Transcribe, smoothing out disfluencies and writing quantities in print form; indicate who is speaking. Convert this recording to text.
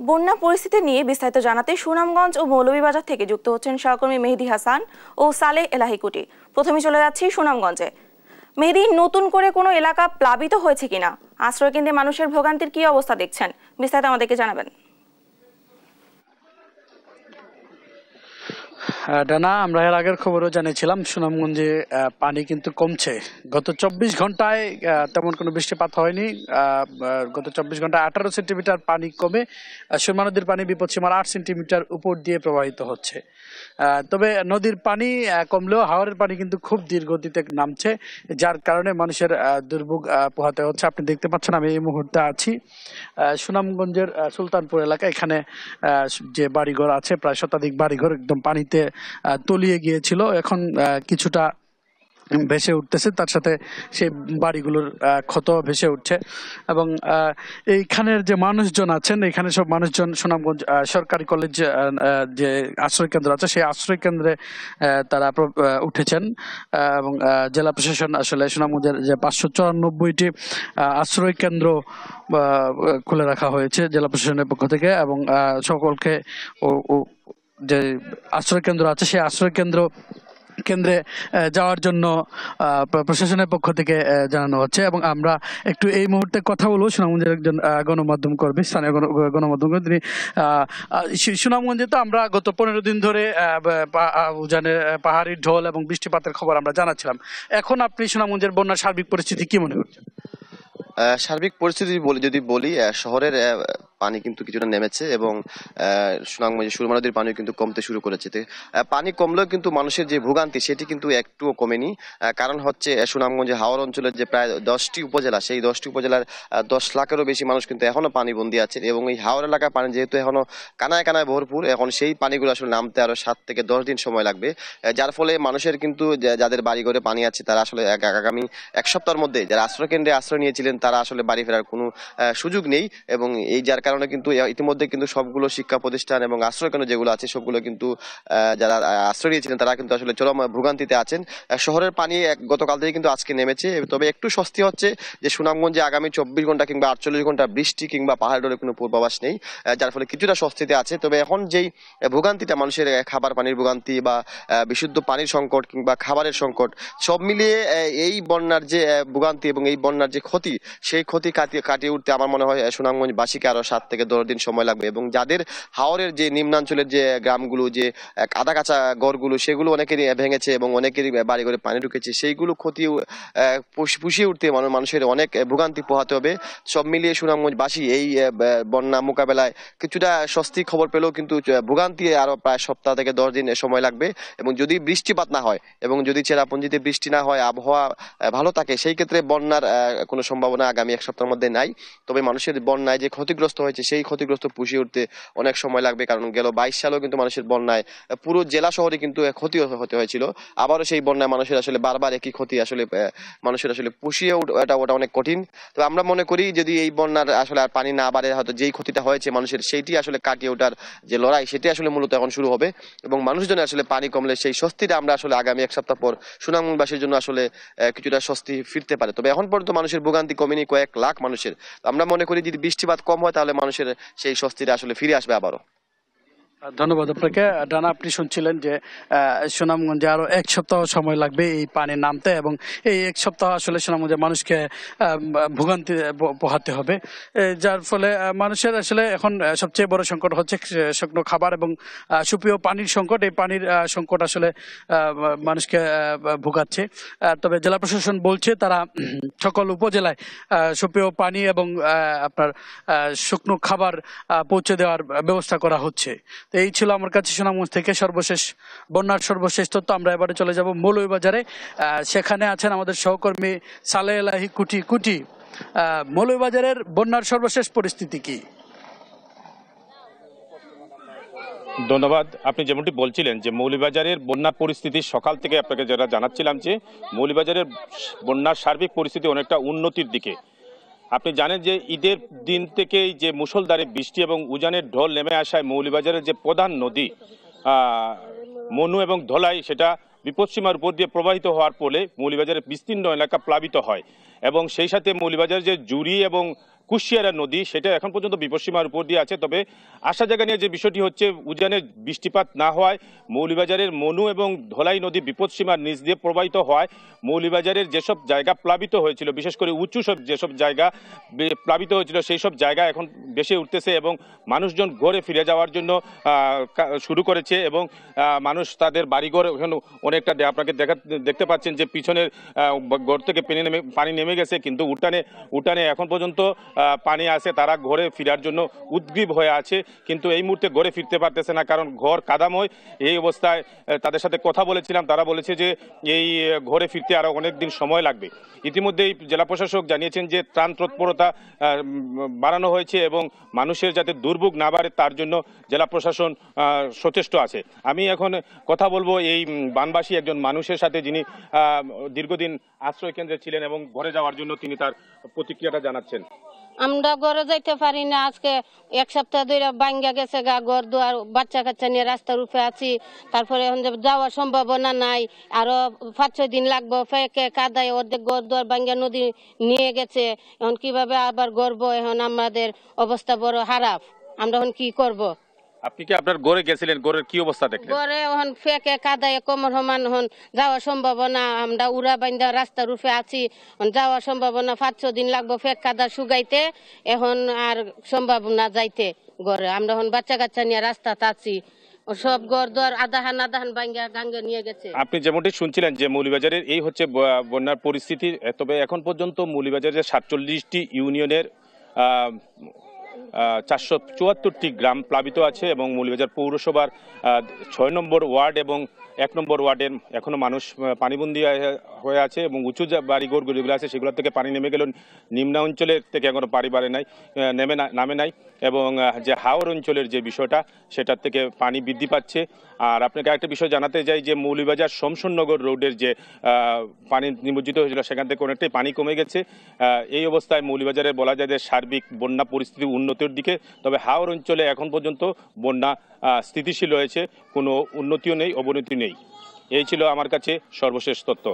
Speaker 1: বন্যা পরিস্থিতি নিয়ে বিস্তারিত জানাতে সুনামগঞ্জ ও মৌলভীবাজার থেকে যুক্ত হচ্ছেন সহকর্মী মেহেদী হাসান ও সালেহ এলাহি কুটি। প্রথমে চলে যাচ্ছি সুনামগঞ্জে। মেহেদী, নতুন করে কোনো এলাকা প্লাবিত হয়েছে কিনা, আশ্রয়কেন্দ্রে মানুষের ভোগান্তির কি অবস্থা দেখছেন, বিস্তারিত আমাদেরকে জানাবেন।
Speaker 2: ডানা, আমরা এর আগের খবরও জানিয়েছিলাম সুনামগঞ্জে পানি কিন্তু কমছে। গত 24 ঘন্টায় তেমন কোনো বৃষ্টিপাত হয়নি। গত 24 ঘন্টায় 18 সেন্টিমিটার পানি কমে সুরমা নদীর পানি বিপদসীমার 8 সেন্টিমিটার উপর দিয়ে প্রবাহিত হচ্ছে। তবে নদীর পানি কমলেও হাওরের পানি কিন্তু খুব ধীর গতিতে নামছে, যার কারণে মানুষের দুর্ভোগ পোহাতে হচ্ছে। আপনি দেখতে পাচ্ছেন আমি এই মুহূর্তে আছি সুনামগঞ্জের সুলতানপুর এলাকা। এখানে যে বাড়িঘর আছে, প্রায় শতাধিক বাড়িঘর একদম পানিতে তলিয়ে গিয়েছিল, এখন কিছুটা ভেসে উঠতেছে, তার সাথে সেই বাড়িগুলোর ক্ষত ভেসে উঠছে। এবং এইখানের যে মানুষজন আছেন, এখানে সব মানুষজন সুনামগঞ্জ সরকারি কলেজ যে আশ্রয় কেন্দ্র আছে সেই আশ্রয় কেন্দ্রে তারা উঠেছেন। এবং জেলা প্রশাসন আসলে সুনামগঞ্জের যে 594টি আশ্রয় কেন্দ্র খুলে রাখা হয়েছে জেলা প্রশাসনের পক্ষ থেকে, এবং সকলকে যে আশ্রয় কেন্দ্র আছে সেই আশ্রয় কেন্দ্রে যাওয়ার জন্য প্রশাসনের পক্ষ থেকে জানানো হচ্ছে। এবং আমরা একটু এই মুহূর্তে কথা বলবো সুনামগঞ্জের একজন গণমাধ্যম কর্মী, স্থানীয় গণমাধ্যম কর্মী। তিনি সুনামগঞ্জে তো আমরা গত 15 দিন ধরে উজানের পাহাড়ি ঢল এবং বৃষ্টিপাতের খবর আমরা জানাচ্ছিলাম। এখন আপনি সুনামগঞ্জের বন্যার সার্বিক পরিস্থিতি কি মনে করছেন?
Speaker 3: সার্বিক পরিস্থিতি যদি বলি, শহরের পানি কিন্তু কিছুটা নেমেছে এবং সুনামগঞ্জ সুরমা নদীর পানিও কিন্তু কমতে শুরু করেছে। পানি কমলেও কিন্তু মানুষের যে ভোগান্তি সেটি কিন্তু একটুও কমেনি। কারণ হচ্ছে সুনামগঞ্জে হাওর অঞ্চলের যে প্রায় 10টি উপজেলা, সেই 10টি উপজেলার 10 লাখেরও বেশি মানুষ কিন্তু এখনো পানিবন্দী আছে। এবং এই হাওর এলাকার পানি যেহেতু এখনো কানায় কানায় ভরপুর, এখন সেই পানিগুলো আসলে নামতে আরো 7 থেকে 10 দিন সময় লাগবে। যার ফলে মানুষের কিন্তু যাদের বাড়িঘরে পানি আছে তারা আসলে আগামী 1 সপ্তাহের মধ্যে যারা আশ্রয় কেন্দ্রে আশ্রয় নিয়েছিলেন তারা আসলে বাড়ি ফেরার কোনো সুযোগ নেই। এবং এই যার কারণে কিন্তু ইতিমধ্যে কিন্তু সবগুলো শিক্ষা প্রতিষ্ঠান এবং আশ্রয় কেন্দ্র যেগুলো আছে সবগুলো কিন্তু যারা আশ্রয় নিয়েছিলেন তারা কিন্তু আসলে চরম ভোগান্তিতে আছেন। শহরের পানি গতকাল থেকে কিন্তু আজকে নেমেছে, তবে একটু স্বস্তি হচ্ছে যে সুনামগঞ্জে আগামী 24 ঘন্টা কিংবা 48 ঘন্টা বৃষ্টি কিংবা পাহাড় ডোরের কোনো পূর্বাভাস নেই, যার ফলে কিছুটা স্বস্তিতে আছে। তবে এখন যেই ভোগান্তিটা মানুষের খাবার পানির ভোগান্তি বা বিশুদ্ধ পানির সংকট কিংবা খাবারের সংকট সব মিলিয়ে এই বন্যার যে ভোগান্তি এবং এই বন্যার যে ক্ষতি, সেই ক্ষতি কাটিয়ে উঠতে আমার মনে হয় সুনামগঞ্জবাসীকে আরো 7 থেকে 10 দিন সময় লাগবে। এবং যাদের হাওরের যে নিম্নাঞ্চলের যে গ্রামগুলো, যে কাদা কাঁচা গড়গুলো, সেগুলো অনেকেরই ভেঙেছে এবং অনেকেরই বাড়ি ঘরে পানি ঢুকেছে, সেইগুলো ক্ষতি পুষিয়ে উঠতে মানুষের অনেক ভোগান্তি পোহাতে হবে। সব মিলিয়ে সুনামগঞ্জবাসী এই বন্যা মোকাবেলায় কিছুটা স্বস্তি খবর পেলেও কিন্তু ভোগান্তি আরো প্রায় সপ্তাহ থেকে 10 দিন সময় লাগবে। এবং যদি বৃষ্টিপাত না হয় এবং যদি চেরাপুঞ্জিতে বৃষ্টি না হয়, আবহাওয়া ভালো থাকে, সেই ক্ষেত্রে বন্যার কোনো সম্ভাবনা আগামী 1 সপ্তাহের মধ্যে নাই। তবে মানুষের বন্যায় যে ক্ষতিগ্রস্ত হয়েছে সেই ক্ষতিগ্রস্ত পুষিয়ে উঠতে অনেক সময় লাগবে, কারণ গেল 22 সালেও কিন্তু মানুষের বন্যায় পুরো জেলা শহরে কিন্তু ক্ষতি হতে হয়েছিল। আবারও সেই বন্যায় মানুষের আসলে বারবার একই ক্ষতি আসলে মানুষের আসলে পুষিয়ে ওটা অনেক কঠিন। তো আমরা মনে করি যদি এই বন্যার আসলে আর পানি না বাড়ে, হয়তো যেই ক্ষতিটা হয়েছে মানুষের সেইটি আসলে কাটিয়ে ওঠার যে লড়াই সেটি আসলে মূলত এখন শুরু হবে। এবং মানুষজনের আসলে পানি কমলে সেই স্বস্তিটা আমরা আসলে আগামী 1 সপ্তাহ পর সুনামগঞ্জবাসীর জন্য আসলে কিছুটা স্বস্তি ফিরতে পারে। তবে এখন পর্যন্ত মানুষের ভোগান্তি কমেনি কয়েক লাখ মানুষের। আমরা মনে করি যদি বৃষ্টিপাত কম হয় তাহলে মানুষের সেই স্বস্তিটা আসলে ফিরে আসবে আবারও।
Speaker 2: ধন্যবাদ আপনাকে। ডানা, আপনি শুনছিলেন যে সুনামগঞ্জে আরো 1 সপ্তাহ সময় লাগবে এই পানি নামতে, এবং এই 1 সপ্তাহ আসলে সুনামগঞ্জের মানুষকে ভোগান্তি পোহাতে হবে, যার ফলে মানুষের আসলে এখন সবচেয়ে বড় সংকট হচ্ছে শুকনো খাবার এবং সুপেয় পানির সংকট। এই পানির সংকট আসলে মানুষকে ভোগাচ্ছে। তবে জেলা প্রশাসন বলছে তারা সকল উপজেলায় সুপেয় পানি এবং আপনার শুকনো খাবার পৌঁছে দেওয়ার ব্যবস্থা করা হচ্ছে। এই ছিল আমার কাছে সুনামগঞ্জ থেকে সর্বশেষ বন্যার সর্বশেষ তথ্য। আমরা এবারে চলে যাব মৌলভীবাজারে। সেখানে আছেন আমাদের সহকর্মী সালেহ এলাহি কুটি। মৌলভীবাজারের বন্যার সর্বশেষ পরিস্থিতি কি?
Speaker 4: ধন্যবাদ। আপনি যেমনটি বলছিলেন যে মৌলভীবাজারের বন্যা পরিস্থিতি সকাল থেকে আপনাকে যারা জানাচ্ছিলাম যে মৌলভীবাজারের বন্যার সার্বিক পরিস্থিতি অনেকটা উন্নতির দিকে। আপনি জানেন যে ঈদের দিন থেকেই যে মুষলধারে বৃষ্টি এবং উজানের ঢল নেমে আসায় মৌলভীবাজারের যে প্রধান নদী মনু এবং ধলাই, সেটা বিপদসীমার উপর দিয়ে প্রবাহিত হওয়ার ফলে মৌলভীবাজারের বিস্তীর্ণ এলাকা প্লাবিত হয়। এবং সেই সাথে মৌলভীবাজারের যে জুড়ি এবং কুশিয়ারা নদী, সেটা এখন পর্যন্ত বিপদসীমার উপর দিয়ে আছে। তবে আশা জায়গা নিয়ে যে বিষয়টি হচ্ছে, উজানের বৃষ্টিপাত না হওয়ায় মৌলভীবাজারের মনু এবং ধলাই নদী বিপদসীমার নিচ দিয়ে প্রবাহিত হওয়ায় মৌলভীবাজারের যেসব জায়গা প্লাবিত হয়েছিল, বিশেষ করে উঁচু যেসব জায়গা প্লাবিত হয়েছিল, সেই সব জায়গা এখন বেশি উঠতেছে এবং মানুষজন ঘরে ফিরে যাওয়ার জন্য শুরু করেছে এবং মানুষ তাদের বাড়িঘর এখন অনেকটা আপনাকে দেখতে পাচ্ছেন যে পিছনের ঘর থেকে পানি নেমে গেছে, কিন্তু উঠানে এখন পর্যন্ত পানি আছে। তারা ঘরে ফেরার জন্য উদ্গ্রীব হয়ে আছে, কিন্তু এই মুহূর্তে ঘরে ফিরতে পারতেছে না, কারণ ঘর কাদাময়। এই অবস্থায় তাদের সাথে কথা বলেছিলাম, তারা বলেছে যে এই ঘরে ফিরতে আরো অনেকদিন সময় লাগবে। ইতিমধ্যেই জেলা প্রশাসক জানিয়েছেন যে ত্রাণ তৎপরতা বাড়ানো হয়েছে এবং মানুষের যাতে দুর্ভোগ না বাড়ে তার জন্য জেলা প্রশাসন সচেষ্ট আছে। আমি এখন কথা বলবো এই বানবাসী একজন মানুষের সাথে, যিনি দীর্ঘদিন আশ্রয় কেন্দ্রে ছিলেন এবং ঘরে যাওয়ার জন্য তিনি তার প্রতিক্রিয়াটা জানাচ্ছেন।
Speaker 5: আমরা ঘরে যাইতে পারি না, আজকে এক সপ্তাহ ধরে ভাঙ্গা গেছে গা ঘর দুয়ার, বাচ্চা কাচ্চা নিয়ে রাস্তার উপরে আছি। তারপরে এখন যাওয়ার সম্ভাবনা নাই, আরো 5-6 দিন লাগবো। ফেকে কাদায় অর্ধেক ঘর দুয়ার ভাঙ্গা নদী নিয়ে গেছে। এখন কিভাবে আবার গড়বো? এখন আমাদের অবস্থা বড় খারাপ, আমরা এখন কি করব?
Speaker 4: আপনি কি আপনার ঘরে গেছিলেন? ঘরের কি অবস্থা দেখলেন?
Speaker 5: ঘরে এখন ফেকে কাদায় কোমর সমান, এখন যাওয়ার সম্ভাবনা। আমরা উড়া বাইন্দা রাস্তার রূপে আছি, যাওয়ার সম্ভাবনা 5-6 দিন লাগবো ফেক কাদা শুকাইতে। এখন আর সম্ভাবনা যাইতে ঘরে, আমরা এখন বাচ্চা কাচ্চা নিয়ে রাস্তাতে আছি। সব ঘর দর আধাহান ভাঙ্গা গাঙ্গে নিয়ে গেছে।
Speaker 4: আপনি যেমনটি শুনছিলেন যে মৌলভীবাজারের এই হচ্ছে বন্যার পরিস্থিতি। তবে এখন পর্যন্ত মৌলভীবাজারের 47টি ইউনিয়নের 474টি গ্রাম প্লাবিত আছে এবং মৌলভীবাজার পৌরসভার 6 নম্বর ওয়ার্ড এবং 1 নম্বর ওয়ার্ডের এখনো মানুষ পানিবন্দী হয়ে আছে এবং উঁচু বাড়িঘর যেগুলো আছে সেগুলো থেকে পানি নেমে গেল, নিম্ন অঞ্চলের থেকে এখনো পানি নামে নাই এবং যে হাওর অঞ্চলের যে বিষয়টা সেটার থেকে পানি বৃদ্ধি পাচ্ছে। আর আপনাকে একটা বিষয় জানাতে চাই যে মৌলভীবাজার শমশননগর রোডের যে পানি নিমজ্জিত হয়েছিল সেখান থেকে অনেকটাই পানি কমে গেছে। এই অবস্থায় মৌলভীবাজারে বলা যায় যে সার্বিক বন্যা পরিস্থিতি উন্নতির দিকে। তবে হাওর অঞ্চলে এখন পর্যন্ত বন্যা স্থিতিশীল রয়েছে, কোনো উন্নতিও নেই, অবনতি নেই। এই ছিল আমার কাছে সর্বশেষ তথ্য।